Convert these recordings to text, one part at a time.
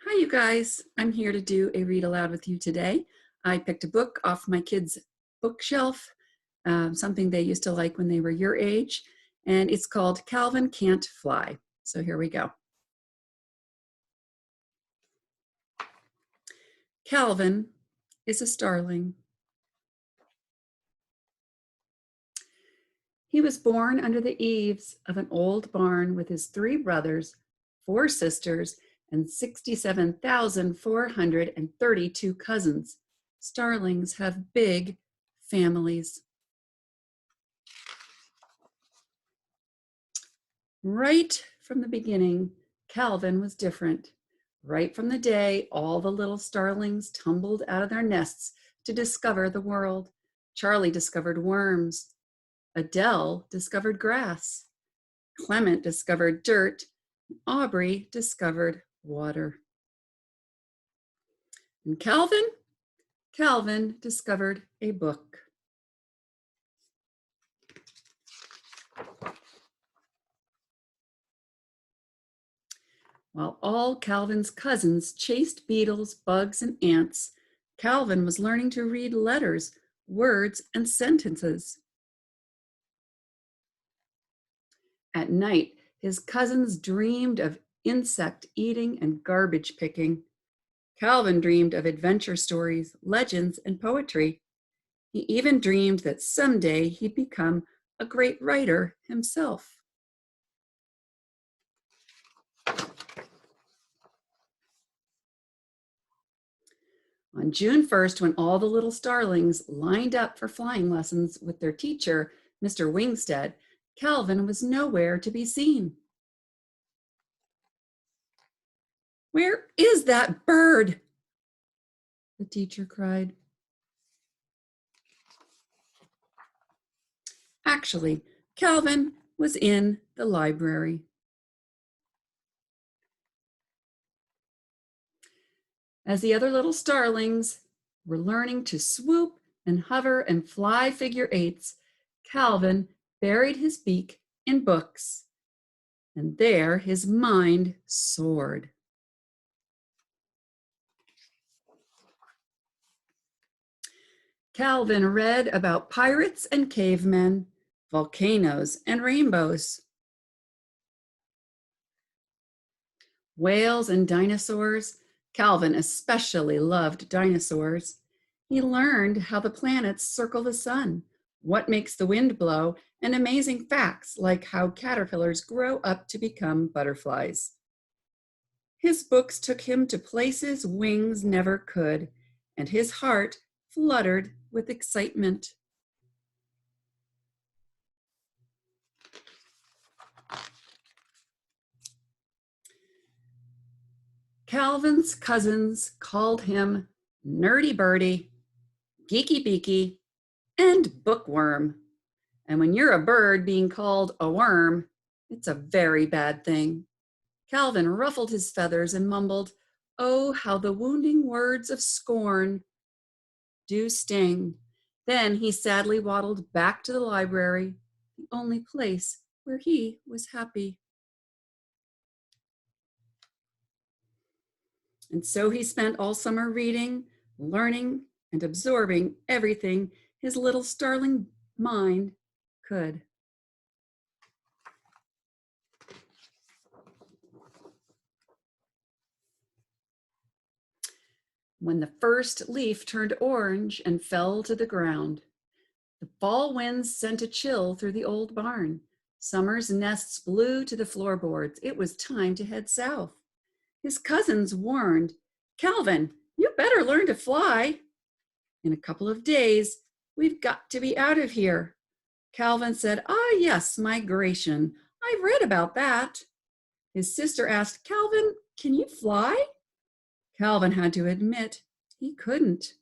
Hi, you guys. I'm here to do a read aloud with you today. I picked a book off my kids' bookshelf, something they used to like when they were your age, and it's called Calvin Can't Fly. So here we go. Calvin is a starling. He was born under the eaves of an old barn with his 3 brothers, 4 sisters, and 67,432 cousins. Starlings have big families. Right from the beginning, Calvin was different. Right from the day all the little starlings tumbled out of their nests to discover the world. Charlie discovered worms. Adele discovered grass. Clement discovered dirt. Aubrey discovered water. And Calvin discovered a book. While all Calvin's cousins chased beetles, bugs, and ants, Calvin was learning to read letters, words, and sentences. At night, his cousins dreamed of insect eating and garbage picking. Calvin dreamed of adventure stories, legends, and poetry. He even dreamed that someday he'd become a great writer himself. On June 1st, when all the little starlings lined up for flying lessons with their teacher, Mr. Wingstead, Calvin was nowhere to be seen. "Where is that bird?" the teacher cried. Actually, Calvin was in the library. As the other little starlings were learning to swoop and hover and fly figure eights, Calvin buried his beak in books, and there his mind soared. Calvin read about pirates and cavemen, volcanoes and rainbows, whales and dinosaurs. Calvin especially loved dinosaurs. He learned how the planets circle the sun, what makes the wind blow, and amazing facts like how caterpillars grow up to become butterflies. His books took him to places wings never could, and his heart fluttered with excitement. Calvin's cousins called him Nerdy Birdie, Geeky Beaky, and Bookworm. And when you're a bird being called a worm, it's a very bad thing. Calvin ruffled his feathers and mumbled, "Oh, how the wounding words of scorn do sting." Then he sadly waddled back to the library, the only place where he was happy. And so he spent all summer reading, learning, and absorbing everything his little starling mind could. When the first leaf turned orange and fell to the ground, the fall winds sent a chill through the old barn. Summer's nests blew to the floorboards. It was time to head south. His cousins warned, "Calvin, you better learn to fly. In a couple of days, we've got to be out of here." Calvin said, "Ah, yes, migration. I've read about that." His sister asked, "Calvin, can you fly?" Calvin had to admit he couldn't.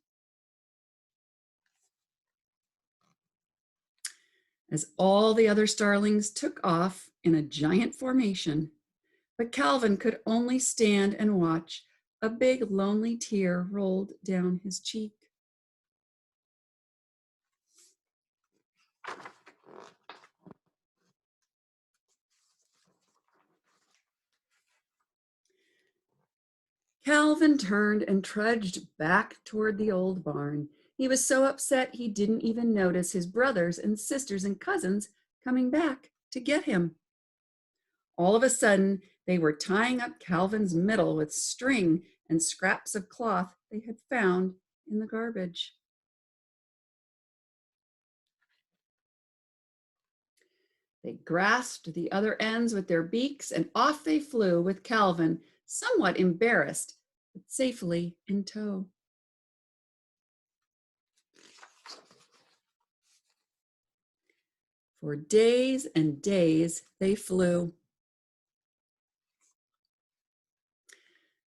As all the other starlings took off in a giant formation, but Calvin could only stand and watch. A big lonely tear rolled down his cheek. Calvin turned and trudged back toward the old barn. He was so upset he didn't even notice his brothers and sisters and cousins coming back to get him. All of a sudden, they were tying up Calvin's middle with string and scraps of cloth they had found in the garbage. They grasped the other ends with their beaks and off they flew with Calvin, somewhat embarrassed, but safely in tow. For days and days they flew.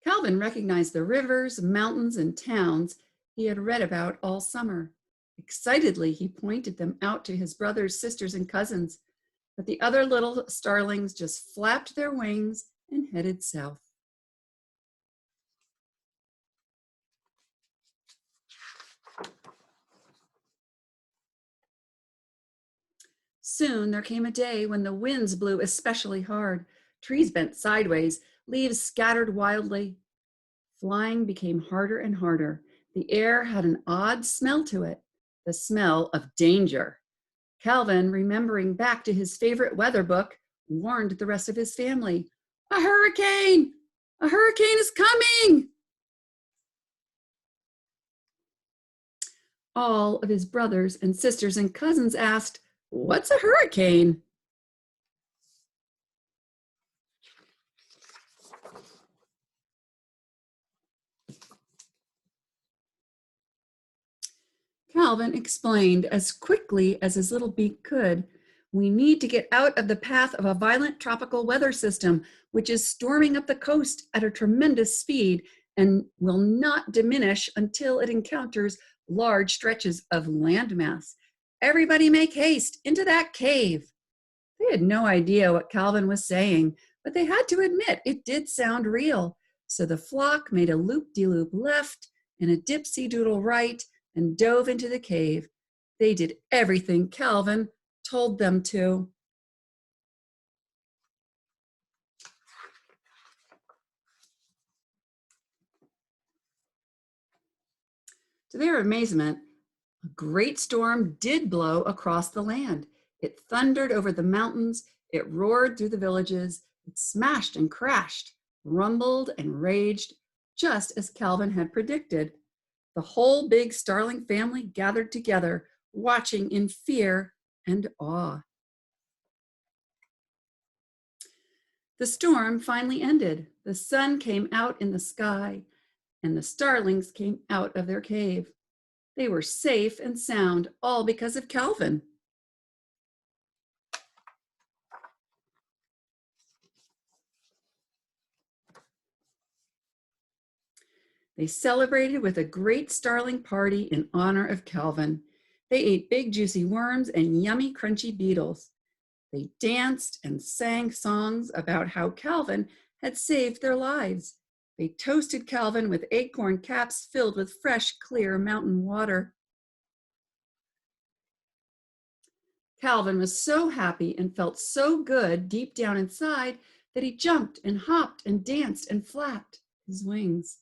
Calvin recognized the rivers, mountains, and towns he had read about all summer. Excitedly, he pointed them out to his brothers, sisters, and cousins, but the other little starlings just flapped their wings and headed south. Soon there came a day when the winds blew especially hard. Trees bent sideways, leaves scattered wildly. Flying became harder and harder. The air had an odd smell to it, the smell of danger. Calvin, remembering back to his favorite weather book, warned the rest of his family. "A hurricane! A hurricane is coming!" All of his brothers and sisters and cousins asked, "What's a hurricane?" Calvin explained as quickly as his little beak could, "We need to get out of the path of a violent tropical weather system, which is storming up the coast at a tremendous speed and will not diminish until it encounters large stretches of landmass. Everybody make haste into that cave." They had no idea what Calvin was saying, but they had to admit it did sound real. So the flock made a loop-de-loop left and a dipsy-doodle right and dove into the cave. They did everything Calvin told them to. To their amazement, a great storm did blow across the land. It thundered over the mountains, it roared through the villages, it smashed and crashed, rumbled and raged, just as Calvin had predicted. The whole big starling family gathered together, watching in fear and awe. The storm finally ended. The sun came out in the sky, and the starlings came out of their cave. They were safe and sound, all because of Calvin. They celebrated with a great starling party in honor of Calvin. They ate big juicy worms and yummy crunchy beetles. They danced and sang songs about how Calvin had saved their lives. They toasted Calvin with acorn caps filled with fresh, clear mountain water. Calvin was so happy and felt so good deep down inside that he jumped and hopped and danced and flapped his wings.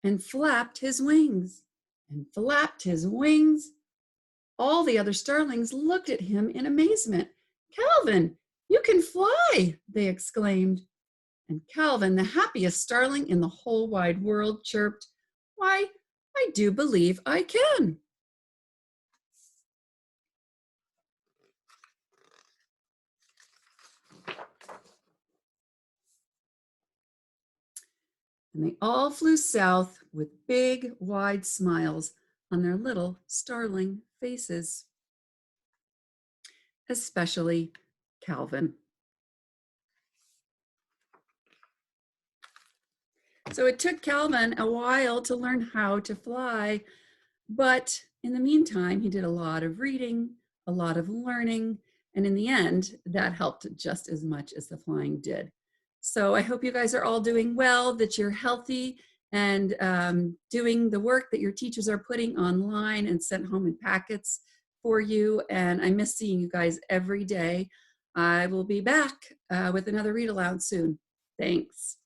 And flapped his wings and flapped his wings. All the other starlings looked at him in amazement. "Calvin, you can fly!" they exclaimed. And Calvin, the happiest starling in the whole wide world, chirped, "Why, I do believe I can." And they all flew south with big, wide smiles on their little starling faces, especially Calvin. So it took Calvin a while to learn how to fly, but in the meantime, he did a lot of reading, a lot of learning, and in the end, that helped just as much as the flying did. So I hope you guys are all doing well, that you're healthy and doing the work that your teachers are putting online and sent home in packets for you. And I miss seeing you guys every day. I will be back with another read aloud soon. Thanks.